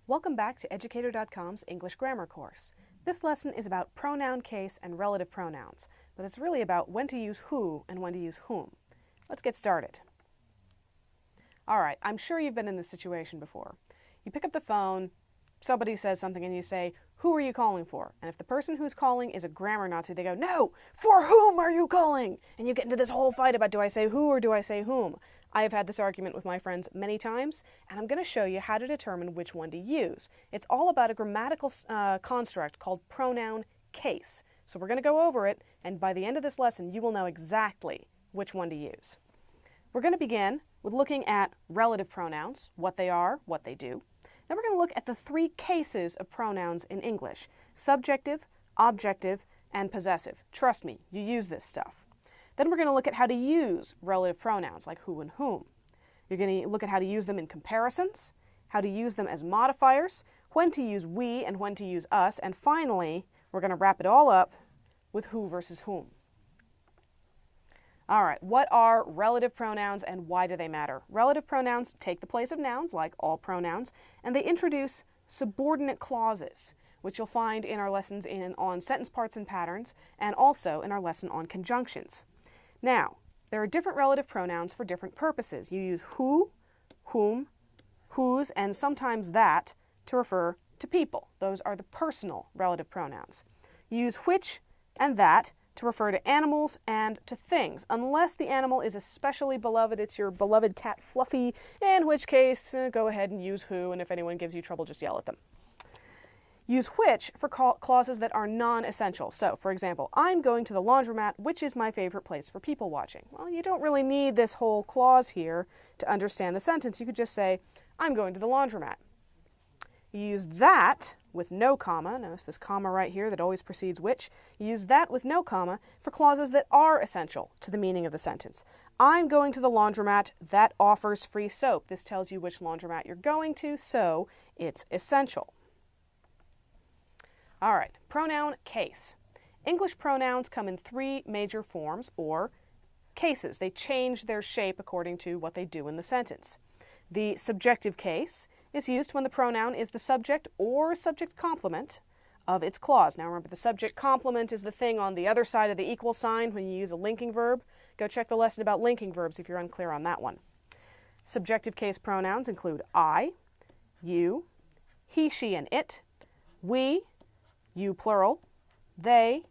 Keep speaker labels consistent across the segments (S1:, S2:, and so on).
S1: Welcome back to Educator.com's English Grammar course. This lesson is about pronoun case and relative pronouns, but it's really about when to use who and when to use whom. Let's get started. All right, I'm sure you've been in this situation before. You pick up the phone, somebody says something and you say, "Who are you calling for?" And if the person who's calling is a grammar Nazi, they go, "No, for whom are you calling?" And you get into this whole fight about do I say who or do I say whom? I have had this argument with my friends many times, and I'm going to show you how to determine which one to use. It's all about a grammatical construct called pronoun case. So we're going to go over it, and by the end of this lesson, you will know exactly which one to use. We're going to begin with looking at relative pronouns, what they are, what they do. Then we're going to look at the three cases of pronouns in English: subjective, objective, and possessive. Trust me, you use this stuff. Then we're going to look at how to use relative pronouns like who and whom. You're going to look at how to use them in comparisons, how to use them as modifiers, when to use we and when to use us, and finally, we're going to wrap it all up with who versus whom. All right, what are relative pronouns and why do they matter? Relative pronouns take the place of nouns, like all pronouns, and they introduce subordinate clauses, which you'll find in our lessons on sentence parts and patterns, and also in our lesson on conjunctions. Now, there are different relative pronouns for different purposes. You use who, whom, whose, and sometimes that to refer to people. Those are the personal relative pronouns. You use which and that to refer to animals and to things, unless the animal is especially beloved. It's your beloved cat Fluffy, in which case, go ahead and use who, and if anyone gives you trouble, just yell at them. Use which for clauses that are non-essential. So, for example, I'm going to the laundromat, which is my favorite place for people watching. Well, you don't really need this whole clause here to understand the sentence. You could just say, I'm going to the laundromat. You use that with no comma. Notice this comma right here that always precedes which. You use that with no comma for clauses that are essential to the meaning of the sentence. I'm going to the laundromat that offers free soap. This tells you which laundromat you're going to, so it's essential. All right, pronoun case. English pronouns come in three major forms, or cases. They change their shape according to what they do in the sentence. The subjective case is used when the pronoun is the subject or subject complement of its clause. Now remember, the subject complement is the thing on the other side of the equal sign when you use a linking verb. Go check the lesson about linking verbs if you're unclear on that one. Subjective case pronouns include I, you, he, she, and it, we, you plural, they,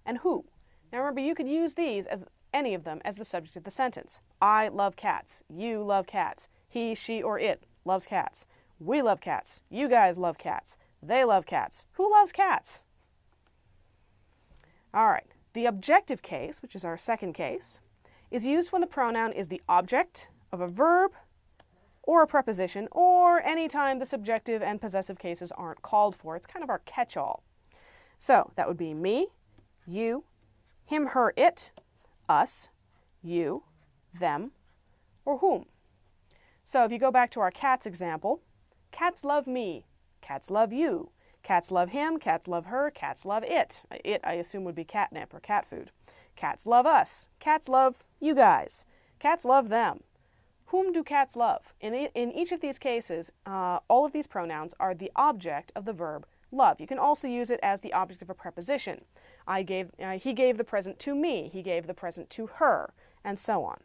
S1: and who. Now remember, you could use these, as any of them, as the subject of the sentence. I love cats. You love cats. He, she, or it loves cats. We love cats. You guys love cats. They love cats. Who loves cats? All right. The objective case, which is our second case, is used when the pronoun is the object of a verb or a preposition, or any time the subjective and possessive cases aren't called for. It's kind of our catch-all. So that would be me, you, him, her, it, us, you, them, or whom. So if you go back to our cats example, cats love me, cats love you, cats love him, cats love her, cats love it. It, I assume, would be catnip or cat food. Cats love us, cats love you guys, cats love them. Whom do cats love? In each of these cases, all of these pronouns are the object of the verb love. You can also use it as the object of a preposition. He gave the present to me, he gave the present to her, and so on.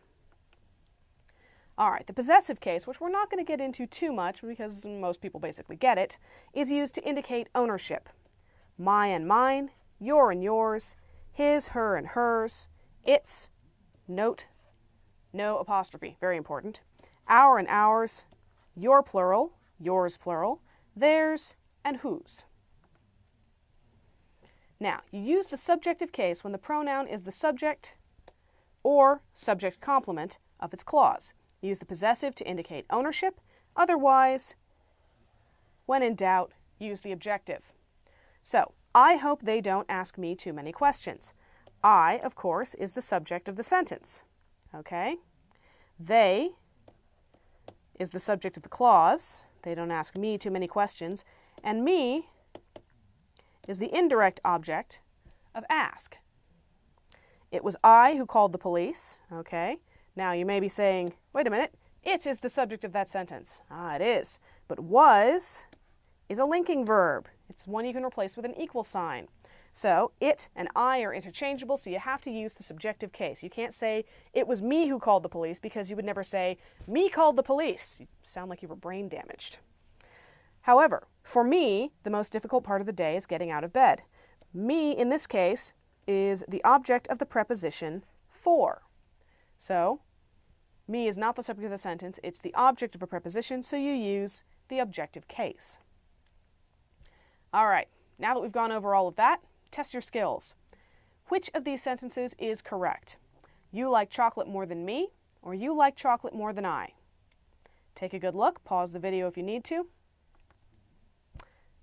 S1: All right, the possessive case, which we're not going to get into too much because most people basically get it, is used to indicate ownership. My and mine, your and yours, his, her, and hers, its, note, no apostrophe, very important, our and ours, your plural, yours plural, theirs, and whose. Now, you use the subjective case when the pronoun is the subject or subject complement of its clause. Use the possessive to indicate ownership. Otherwise, when in doubt, use the objective. So, I hope they don't ask me too many questions. I, of course, is the subject of the sentence. Okay? They is the subject of the clause. They don't ask me too many questions. And me is the indirect object of ask. It was I who called the police. Okay? Now, you may be saying, wait a minute, it is the subject of that sentence. Ah, it is. But was is a linking verb. It's one you can replace with an equal sign. So it and I are interchangeable, so you have to use the subjective case. You can't say, it was me who called the police, because you would never say, me called the police. You sound like you were brain damaged. However, for me, the most difficult part of the day is getting out of bed. Me, in this case, is the object of the preposition for. So, me is not the subject of the sentence, it's the object of a preposition, so you use the objective case. All right, now that we've gone over all of that, test your skills. Which of these sentences is correct? You like chocolate more than me, or you like chocolate more than I? Take a good look, pause the video if you need to.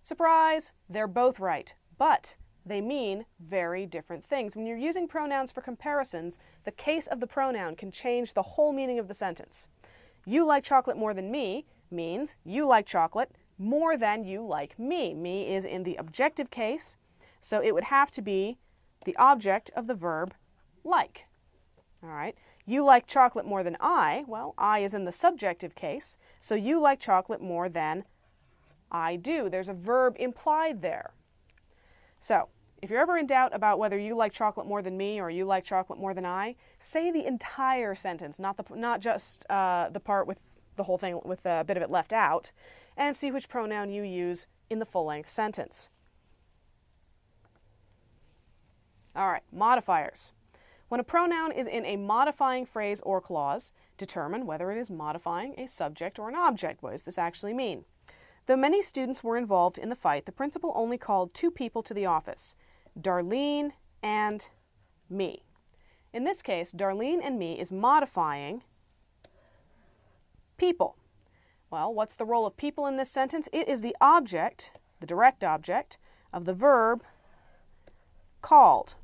S1: Surprise! They're both right, but they mean very different things. When you're using pronouns for comparisons, the case of the pronoun can change the whole meaning of the sentence. You like chocolate more than me means you like chocolate more than you like me. Me is in the objective case, so it would have to be the object of the verb like. All right. You like chocolate more than I. Well, I is in the subjective case, so you like chocolate more than I do. There's a verb implied there. So, if you're ever in doubt about whether you like chocolate more than me or you like chocolate more than I, say the entire sentence, not just the part with the whole thing with a bit of it left out, and see which pronoun you use in the full-length sentence. All right, modifiers. When a pronoun is in a modifying phrase or clause, determine whether it is modifying a subject or an object. What does this actually mean? Though many students were involved in the fight, the principal only called 2 people to the office, Darlene and me. In this case, Darlene and me is modifying people. Well, what's the role of people in this sentence? It is the object, the direct object, of the verb called.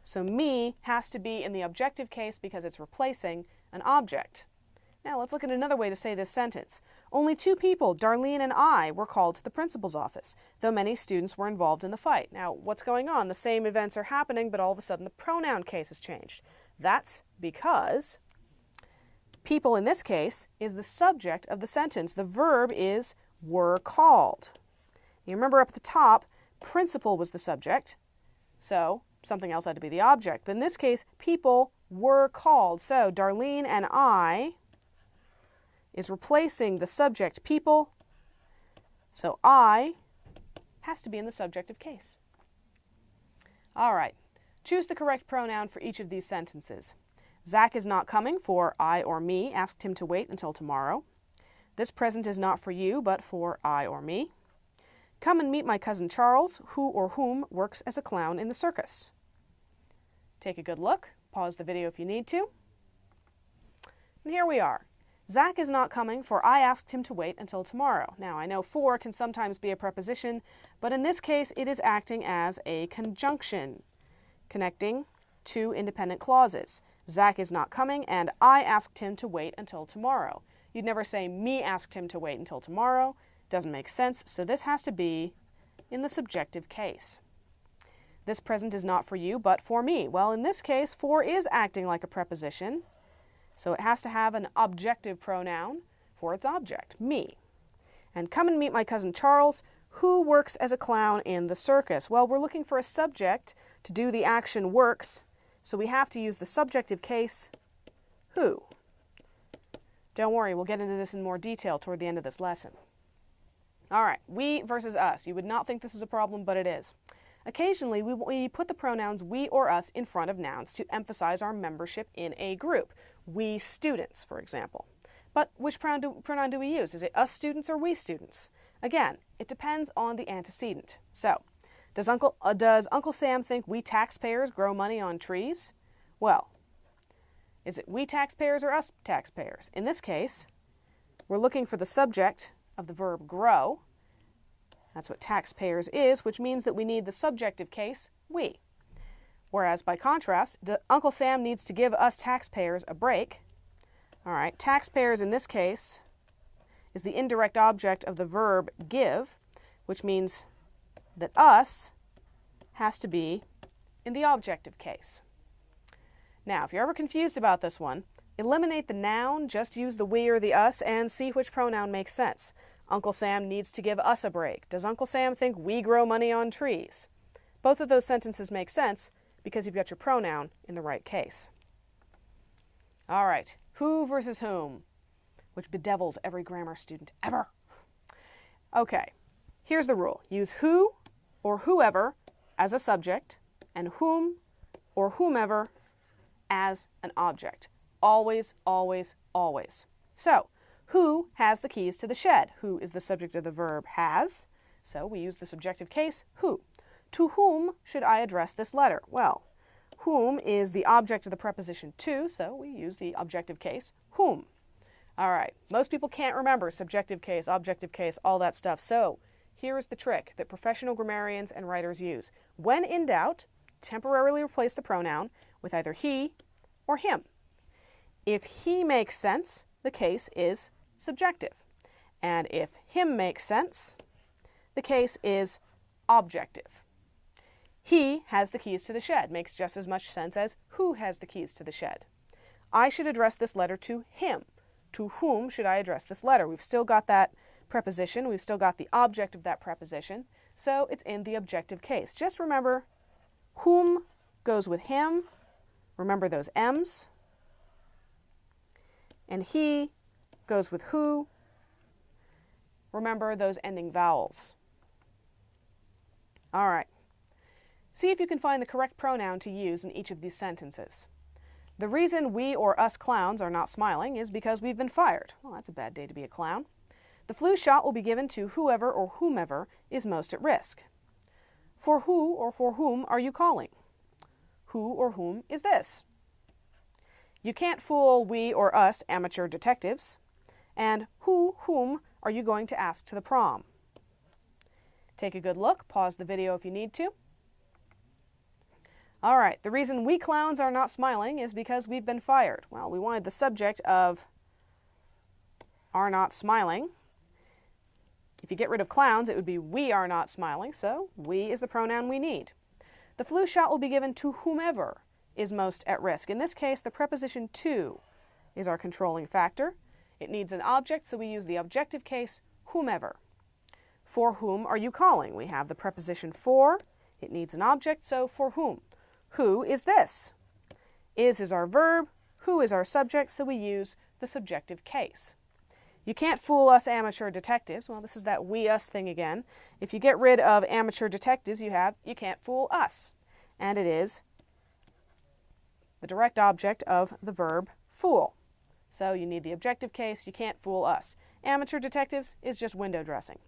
S1: So me has to be in the objective case because it's replacing an object. Now let's look at another way to say this sentence. Only 2 people, Darlene and I, were called to the principal's office, though many students were involved in the fight. Now, what's going on? The same events are happening, but all of a sudden the pronoun case has changed. That's because people in this case is the subject of the sentence. The verb is were called. You remember up at the top, principal was the subject, so something else had to be the object. But in this case, people were called. So Darlene and I is replacing the subject people, so I has to be in the subjective case. All right, choose the correct pronoun for each of these sentences. Zach is not coming, for I or me asked him to wait until tomorrow. This present is not for you, but for I or me. Come and meet my cousin Charles, who or whom works as a clown in the circus. Take a good look, pause the video if you need to. And here we are. Zach is not coming, for I asked him to wait until tomorrow. Now, I know for can sometimes be a preposition, but in this case it is acting as a conjunction, connecting 2 independent clauses. Zach is not coming, and I asked him to wait until tomorrow. You'd never say, me asked him to wait until tomorrow. Doesn't make sense, so this has to be in the subjective case. This present is not for you, but for me. Well, in this case, for is acting like a preposition, so it has to have an objective pronoun for its object, me. And come and meet my cousin Charles, who works as a clown in the circus. Well, we're looking for a subject to do the action works, so we have to use the subjective case, who. Don't worry, we'll get into this in more detail toward the end of this lesson. All right, we versus us. You would not think this is a problem, but it is. Occasionally, we put the pronouns we or us in front of nouns to emphasize our membership in a group. We students, for example. But which pronoun do we use? Is it us students or we students? Again, it depends on the antecedent. So, does Uncle Sam think we taxpayers grow money on trees? Well, is it we taxpayers or us taxpayers? In this case, we're looking for the subject of the verb grow. That's what taxpayers is, which means that we need the subjective case, we. Whereas, by contrast, Uncle Sam needs to give us taxpayers a break. All right, taxpayers in this case is the indirect object of the verb give, which means that us has to be in the objective case. Now, if you're ever confused about this one, eliminate the noun, just use the we or the us, and see which pronoun makes sense. Uncle Sam needs to give us a break. Does Uncle Sam think we grow money on trees? Both of those sentences make sense because you've got your pronoun in the right case. All right, who versus whom, which bedevils every grammar student ever. Okay, here's the rule. Use who or whoever as a subject and whom or whomever as an object. Always, always, always. So, who has the keys to the shed? Who is the subject of the verb has. So we use the subjective case, who. To whom should I address this letter? Well, whom is the object of the preposition to, so we use the objective case, whom. All right, most people can't remember subjective case, objective case, all that stuff. So here is the trick that professional grammarians and writers use. When in doubt, temporarily replace the pronoun with either he or him. If he makes sense, the case is subjective. And if him makes sense, the case is objective. He has the keys to the shed makes just as much sense as who has the keys to the shed. I should address this letter to him. To whom should I address this letter? We've still got that preposition. We've still got the object of that preposition. So it's in the objective case. Just remember, whom goes with him. Remember those M's. And he goes with who. Remember those ending vowels. All right. See if you can find the correct pronoun to use in each of these sentences. The reason we or us clowns are not smiling is because we've been fired. Well, that's a bad day to be a clown. The flu shot will be given to whoever or whomever is most at risk. For who or for whom are you calling? Who or whom is this? You can't fool we or us amateur detectives. And whom are you going to ask to the prom? Take a good look. Pause the video if you need to. All right, the reason we clowns are not smiling is because we've been fired. Well, we wanted the subject of are not smiling. If you get rid of clowns, it would be we are not smiling, so we is the pronoun we need. The flu shot will be given to whomever is most at risk. In this case, the preposition to is our controlling factor. It needs an object, so we use the objective case, whomever. For whom are you calling? We have the preposition for. It needs an object, so for whom. Who is this? Is our verb. Who is our subject, so we use the subjective case. You can't fool us amateur detectives. Well, this is that we-us thing again. If you get rid of amateur detectives, you can't fool us. And it is the direct object of the verb fool. So you need the objective case. You can't fool us. Amateur detectives is just window dressing.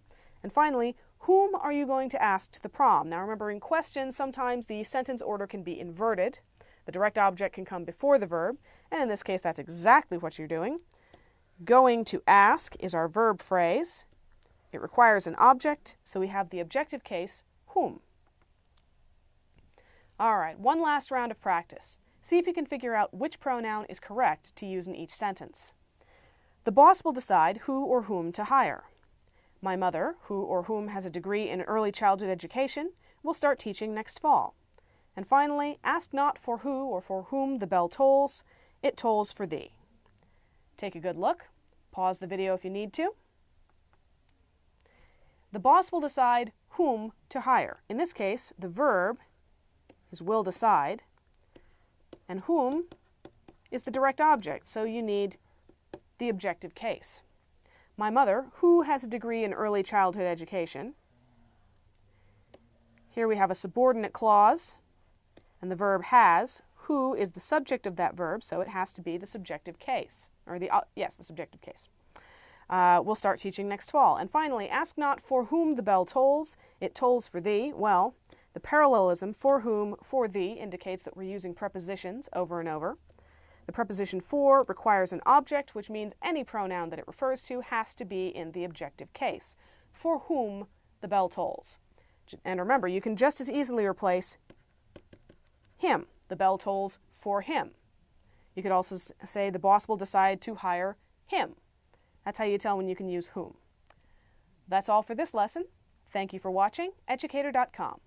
S1: And finally, whom are you going to ask to the prom? Now remember, in questions, sometimes the sentence order can be inverted. The direct object can come before the verb, and in this case, that's exactly what you're doing. Going to ask is our verb phrase. It requires an object, so we have the objective case, whom. All right, one last round of practice. See if you can figure out which pronoun is correct to use in each sentence. The boss will decide who or whom to hire. My mother, who or whom has a degree in early childhood education, will start teaching next fall. And finally, ask not for who or for whom the bell tolls, it tolls for thee. Take a good look. Pause the video if you need to. The boss will decide whom to hire. In this case, the verb is will decide, and whom is the direct object, so you need the objective case. My mother, who has a degree in early childhood education. Here we have a subordinate clause, and the verb has. Who is the subject of that verb, so it has to be the subjective case, or the subjective case. We'll start teaching next fall. And finally, ask not for whom the bell tolls, it tolls for thee. Well, the parallelism for whom, for thee indicates that we're using prepositions over and over. The preposition for requires an object, which means any pronoun that it refers to has to be in the objective case. For whom the bell tolls. And remember, you can just as easily replace him. The bell tolls for him. You could also say the boss will decide to hire him. That's how you tell when you can use whom. That's all for this lesson. Thank you for watching. Educator.com.